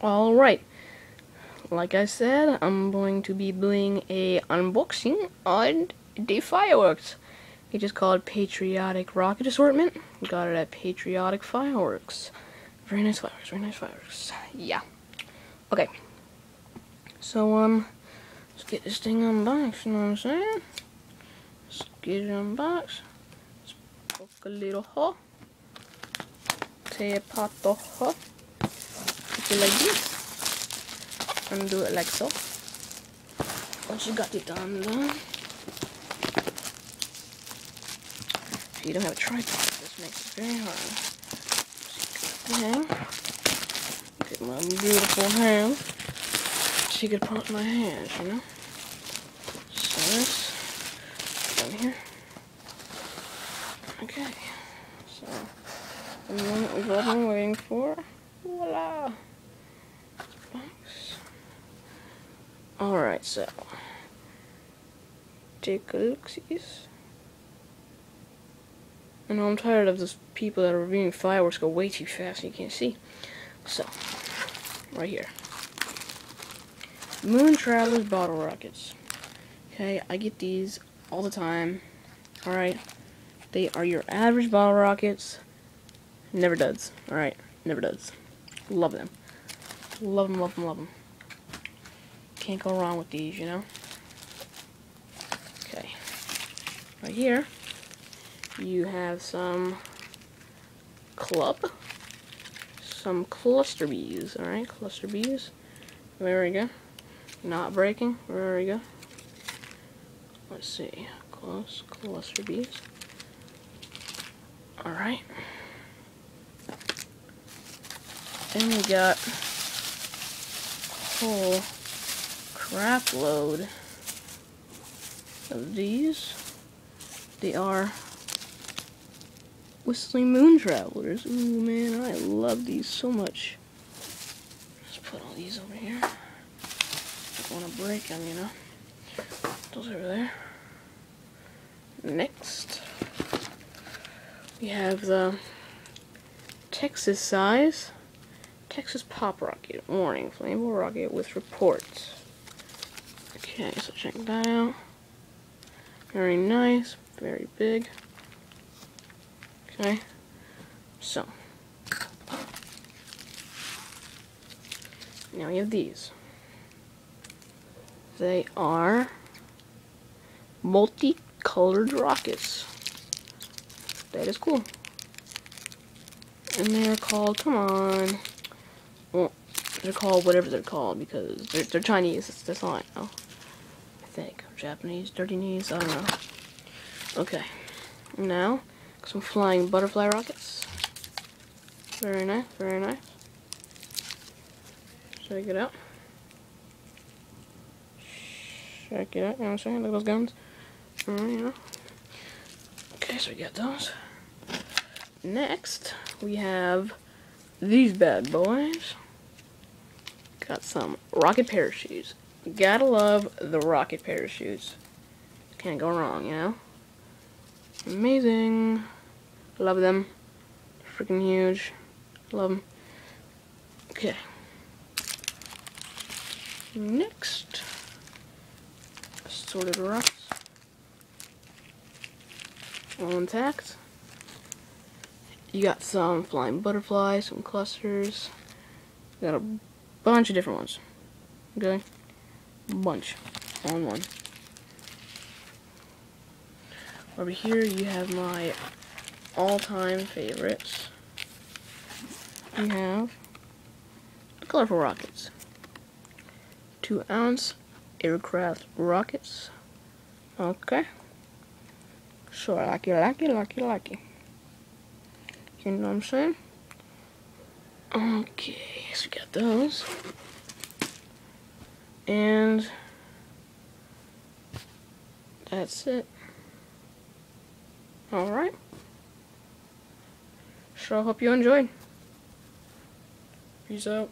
Alright, like I said, I'm going to be doing a unboxing on the Fireworks. It is called Patriotic Rocket Assortment. Got it at Patriotic Fireworks. Very nice fireworks, very nice fireworks. Yeah. Okay. So, let's get this thing unboxed, you know what I'm saying? Let's get it unboxed. Let's poke a little hole. Take apart the hole. Put it like this. And do it like so. Once you got it done, if you don't have a tripod, this makes it very hard. Get my beautiful hand. She could put my hands, you know. So this down here. Okay. So the moment we've all been waiting for. Voila. Alright, so take a look-sees. I know I'm tired of those people that are reviewing fireworks go way too fast and you can't see. So, right here. Moon Travelers bottle rockets. Okay, I get these all the time. Alright. They are your average bottle rockets. Never duds. Alright, never duds. Love them. Love them, love them, love them. Can't go wrong with these, you know. Okay. Right here, you have some cluster bees. Alright, cluster bees. There we go. Not breaking. There we go. Let's see. Cluster bees. Alright. Then we got a whole crap load of these. They are Whistling Moon Travelers. Ooh man, I love these so much. Let's put all these over here. Don't want to break them, you know. Those over there. Next, we have the Texas size Texas Pop Rocket. Warning, flammable rocket with reports. Okay, so check that out. Very nice, very big. Okay, so now we have these. They are multicolored rockets. That is cool. And they're called, come on. Well, they're called whatever they're called because they're Chinese. That's all I know. I think. Japanese, dirty knees, I don't know. Okay. Now, some flying butterfly rockets. Very nice, very nice. Check it out. Check it out, you know what I'm saying? Look at those guns. Alright, you know. Okay, so we got those. Next, we have these bad boys. Got some rocket parachutes. Gotta love the rocket parachutes. Can't go wrong, you know? Amazing. Love them. Freaking huge. Love them. Okay. Next, assorted rocks. All intact. You got some flying butterflies, some clusters. You got a bunch of different ones. Okay? Bunch. All in one. Over here you have my all-time favorites. You have the colorful rockets. 2-ounce aircraft rockets. Okay. So lucky. You know what I'm saying? Okay, so we got those. And that's it. Alright. So I hope you enjoyed. Peace out.